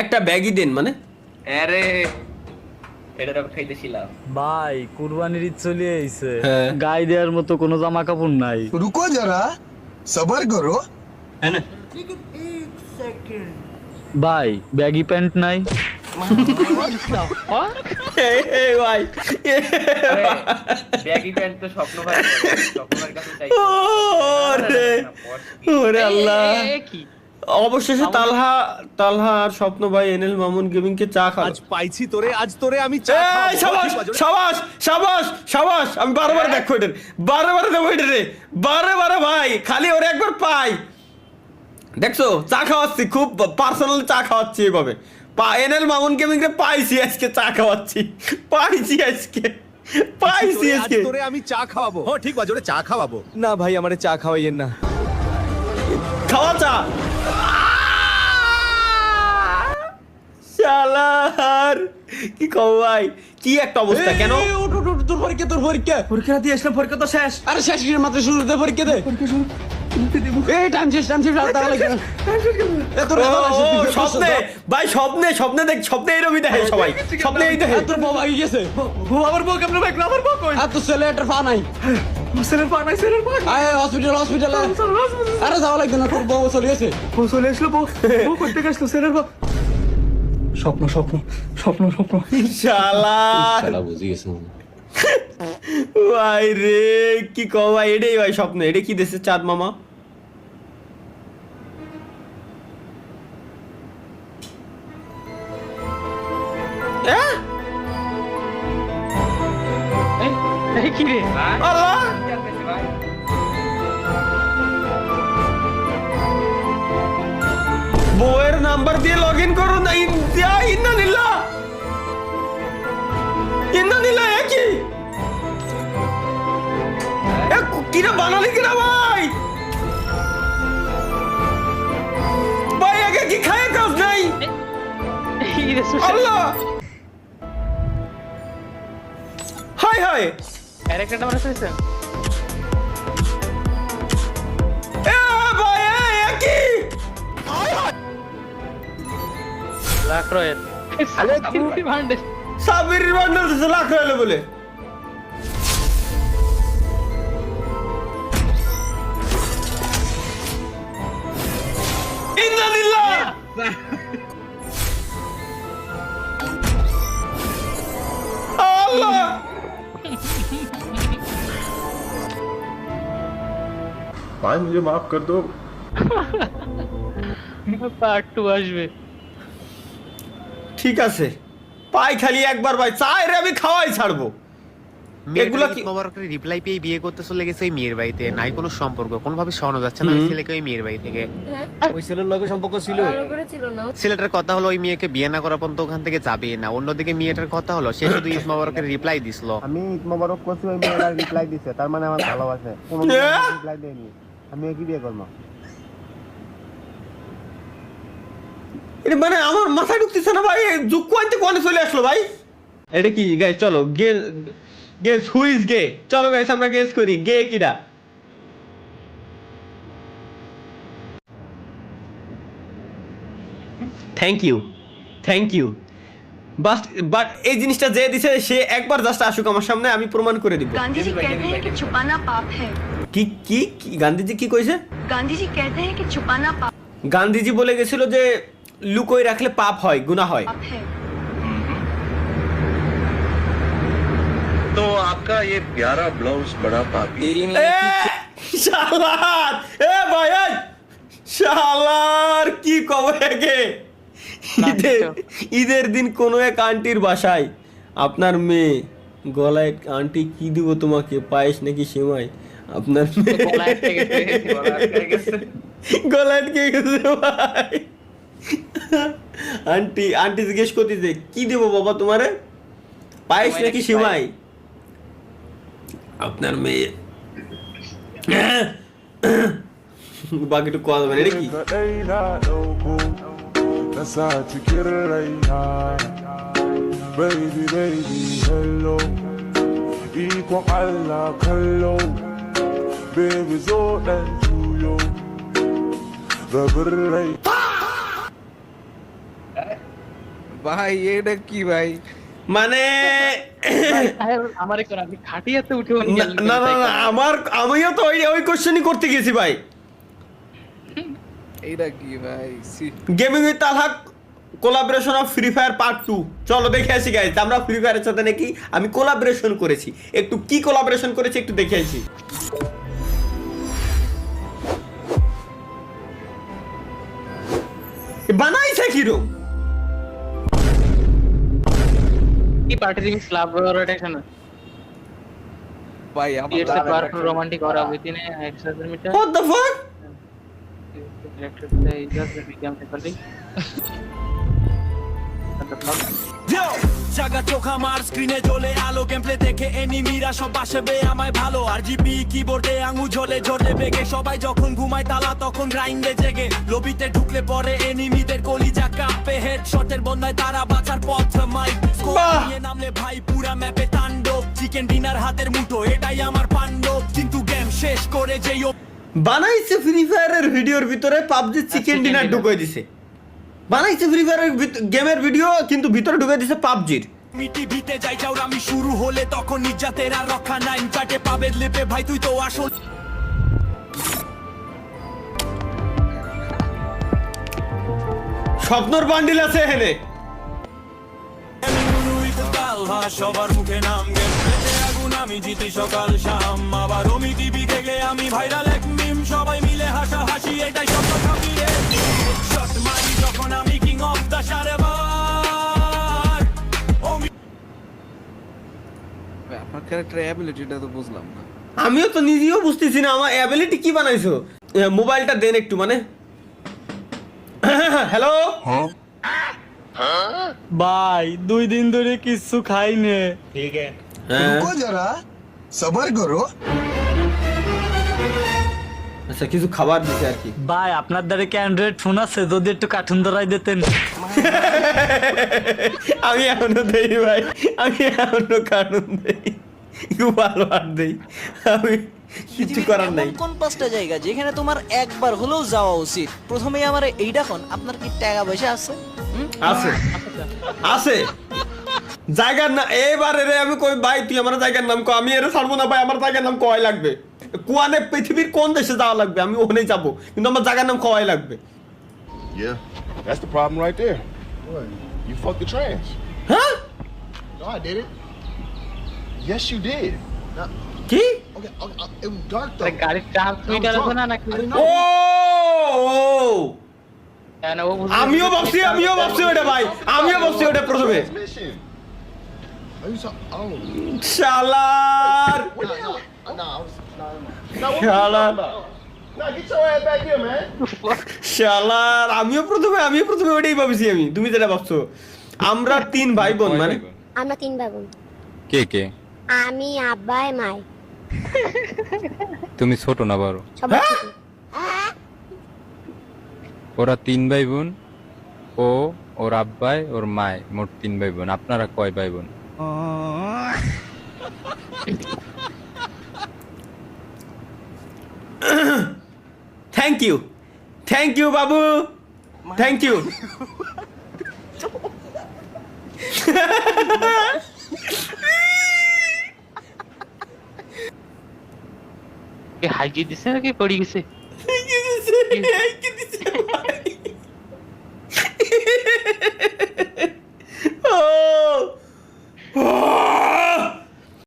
একটা ব্যাগই দেন মানে আরে এটা তো খাইতেছিলাম ভাই কুরবানির ঈদ চলে আইছে হ্যাঁ। গায়ে দেওয়ার মতো কোনো জামা কাপড় নাই। रुको जरा सबर करो হ্যাঁ না ভাই ব্যাগি প্যান্ট নাই। এই ভাই ব্যাগি প্যান্ট তো স্বপ্ন ভাই কাছে চাই ওরে ওরে আল্লাহ অবশেষে তালহা আর স্বপ্ন ভাই এনএল মামুন গেমিং কে চা খাওয়া আজ পাইছি তোরে আজ তোরে আমি চা এই শাবাশ শাবাশ শাবাশ শাবাশ আমি বারবার দেখো এটা বারবার দেবো এটা রে বারবার ভাই খালি ওরে একবার পাই দেখছো চা খাওয়াচ্ছি খুব পার্সোনাল চা খাওয়াচ্ছি এইভাবে এনএল মামুন গেমিং কে পাইছি আজকে চা খাওয়াচ্ছি পাইছি আজকে পাইছি আজ আজকে তোরে আমি চা খাওয়াবো হ্যাঁ ঠিক বাজে ওরে চা খাওয়াবো না ভাই আমারে চা খাওয়াইয়েন না খাওয়া চা শালার কি কও ভাই কি একটা অবস্থা কেন তোর পরীক্ষা পরীক্ষা দিয়ে আসলাম পরীক্ষা তো শেষ আরে শেষ করে মাত্র শুরু দে পরীক্ষা দে এই টাইম শেষ তাহলে স্বপ্নে ভাই স্বপ্নে দেখ স্বপ্নে এরকমই দেখে সবাই স্বপ্নে এই দেখে তোর বউ ভাগি গেছে আমার বউ কেমন ভাই আমার বউ কই আর তোর ছেলে একটা পা নাই ছেলের পা নাই আয় হসপিটালে আরে যাওয়া লাগবে না তোর বউ চলে গেছে বউ চলে আসলো বউ করতে গেছিল ছেলের বউ স্বপ্ন শালা বুঝি গেছে ভাই রে কি কও ভাই এটাই ভাই স্বপ্ন এটা কি দেশে চাঁদ মামা কি রে আল্লাহ ভাই বউয়ের নাম্বার দিয়ে লগ ইন করুন না ইন্নালিল্লাহ কি কিরা বানালি কিরা ভাই ভাই আগে কি খায় কাজ নাই আল্লাহ হাই হাই আরেকটা নাম্বার আছে এ ভাই এ কি লাখ রয়েল আরে তিনটি ভান্ডে সাবির বান্ডাল দিছে লাখ রইলো বলে ইন্নালিল্লাহ আল্লাহ भाई मुझे माफ कर दो পার্ট 2 আসবে ঠিক আছে পাই খালি একবার ভাই চাই রে আমি খাওয়াই ছাড়বো এগুলা কি মোবারকের রিপ্লাই পেয়ে বিয়ে করতে চলে গেছে ওই মেয়ের বাড়িতে নাই কোনো সম্পর্ক কোনোভাবে শোনা যাচ্ছে না ওই ছেলেকে ওই মেয়ের বাড়ি থেকে ওই ছেলের লগে সম্পর্ক ছিল ছেলেটার কথা হলো ওই মেয়েকে বিয়ে না করা পর্যন্ত ওখান থেকে যাবে না অন্যদিকে মেয়েটার কথা হলো সে শুধু ঈদ মোবারকের রিপ্লাই দিছিল আমি ঈদ মোবারক করছি ওই মেয়েরা রিপ্লাই দিছে তার মানে আমার ভালোবাসে কোনো রিপ্লাই দেয়নি আমি কি বিয়ে করবো এটা মানে আমার মাথা ঢুকতেছে না ভাই যুগ কোয়ান্তে কোয়ানে চলে আসলো ভাই এটা কি গাইস চলো গেস হু ইজ গে চলো গাইস আমরা গেস করি গে কিডা থ্যাংক ইউ বাট এই জিনিসটা যে দিছে সে একবার জাস্ট আসুক আমার সামনে আমি প্রমাণ করে দিব गांधी जी कहते हैं कि छुपाना पाप है কি গান্ধীজি কি কইছে गांधी जी कहते हैं कि छुपाना पाप গান্ধীজি বলে গেছিল যে লুকোই রাখলে পাপ হয় গুনাহ হয় है तो आपका ये प्यारा ब्लाउज बड़ा पापी শালার এ ভাই শালার কি কবে গে ঈদের দিন কোনো এক আন্টির বাসায় আপনার মেয়ে গলায় আন্টি কি দিব তোমাকে পায়েস নাকি সেমাই আপনার মেয়ে গলায় কে গেছে ভাই আন্টি জিজ্ঞেস করতেছে কি দেব বাবা তোমারে পায়েস নাকি সেমাই আপনার মেয়ে বাকিটু কথা বলে এটা কি baby hello ikon Allah kallo baby zo dan juyo rabin rai ভাই এটা কি ভাই? মানে আমার একটু আপনি খাটিয়াতে উঠে না না না, আমিও তো ওই কোশ্চেনই করতে গেছি ভাই। এটা কি ভাই? গেমিং উইথ তালহাক collaboration of free fire part 2। চলো দেখে আসি গাইস, আমরা ফ্রি ফায়ারের সাথে নাকি আমি কোলাবোরেশন করেছি। একটু কি কোলাবোরেশন করেছি একটু দেখে আসি। বানাইছে কিরম? কি পার্টি রিমিক্স লাভ রোড এখানে ভাই it's a powerful romantic aura within a 1000 metre What the fuck? directed by just became technically জাগা চোখ আমার স্ক্রিনে জ্বলে আলো গেমপ্লে দেখে এনিমিরা সব আসবে আমায় ভালো আরজিবি কিবোর্ডে আঙু ঝোলে ঝোলে বেগে সবাই যখন ঘুমায় তালা তখন গ্রাইন্ডে জেগে লবিতে ঢুকলে পরে এনিমিদের কলিজা কাঁপে হেডশটের বন্যায় তারা বাঁচার পথ মাইক নিয়ে নামলে ভাই পুরা ম্যাপে তাণ্ডব চিকেন ডিনার হাতের মুঠো এটাই আমার পাণ্ডব কিন্তু গেম শেষ করে যেই বানাইছে ফ্রি ফায়ারের ভিডিওর ভিতরে পাবজি চিকেন ডিনার ঢুকিয়ে দিছে। বানাইছে ফ্রি ফায়ারের গেমের ভিডিও কিন্তু ভিতরে ঢুকিয়ে দিছে পাবজির। টিভিতে যাই যাও আমি শুরু হলে তখন নির্যাতের আর রক্ষা নাই চাটে পাবে লেপে ভাই তুই তো আসল স্বপ্নর বান্ডিল আছে এখানে। সবার মুখে নাম গেমপ্লেতে আগুন আমি জিতি সকাল শাম আবার আমি টিভি থেকে আমি ভাইরাল এক মিম সবাই মিলে হাসা হাসি এটাই সত্য থাকি রে শট মারি যখন আমি কিং অফ দা সারেবার আপনার ক্যারেক্টার অ্যাবিলিটিটা তো বুঝলাম না। আমিও তো নিজেও বুঝতেছি না আমার অ্যাবিলিটি কি বানাইছো। মোবাইলটা দেন একটু মানে। হ্যালো ভাই 2 দিন ধরে কিছু খাই নে। रुको जरा सबर करो। আচ্ছা কিছু খাবার দিছে আর কি। ভাই আপনার দ্বারা কি অ্যান্ড্রয়েড ফোন আছে? যদি একটু কার্টুন ধরাই দিতেন। আমি এখনো দেই ভাই, আমি এখনো কারণ দেই, ভালো আর দেই, আমি কিছু করার নাই। কোন 5টা জায়গা যেখানে তোমার একবার হলেও যাওয়া উচিত? প্রথমেই আমার এইটা কোন আপনার কি টাকা পয়সা আছে? আছে আছে জায়গার না এবারে রে আমি কই ভাই তুই আমার জায়গার নাম কো, আমি এর ছাড়বো না ভাই, আমার জায়গার নাম কয় লাগবে কোয়ানে পৃথিবীর কোন দেশে যাওয়া লাগবে আমি ওখানেই যাব, কিন্তু আমার জায়গার নাম কয় লাগবে। Yeah, that's the problem right there. What? You fucked the trash. হ্যাঁ No, I didn't. Yes, you did. কি? Okay, it was dark though. গাড়ির ট্রান্সমিটার আছে না নাকি? ও না ও আমিও ভাবছি ওটা ভাই, আমিও ভাবছি ওটা প্রথমে। Transmission. Are you oh. শালার শালার Nah, get your ass back here, man. শালার আমিও প্রথমে ওটাই ভাবছি আমি, তুমি যেটা ভাবছো। আমরা 3 ভাই বোন মানে আমরা 3 ভাই বোন। কে কে? আমি আব্বাই মাই তুমি ছোট না বড়? সবাই ছোট। ওরা 3 ভাই বোন, ও ওর আব্বাই ওর মায়, মোট 3 ভাই বোন। আপনারা কয় ভাই বোন? Thank you Babu, thank you. হাইজি দিছে নাকি পড়ে গেছে?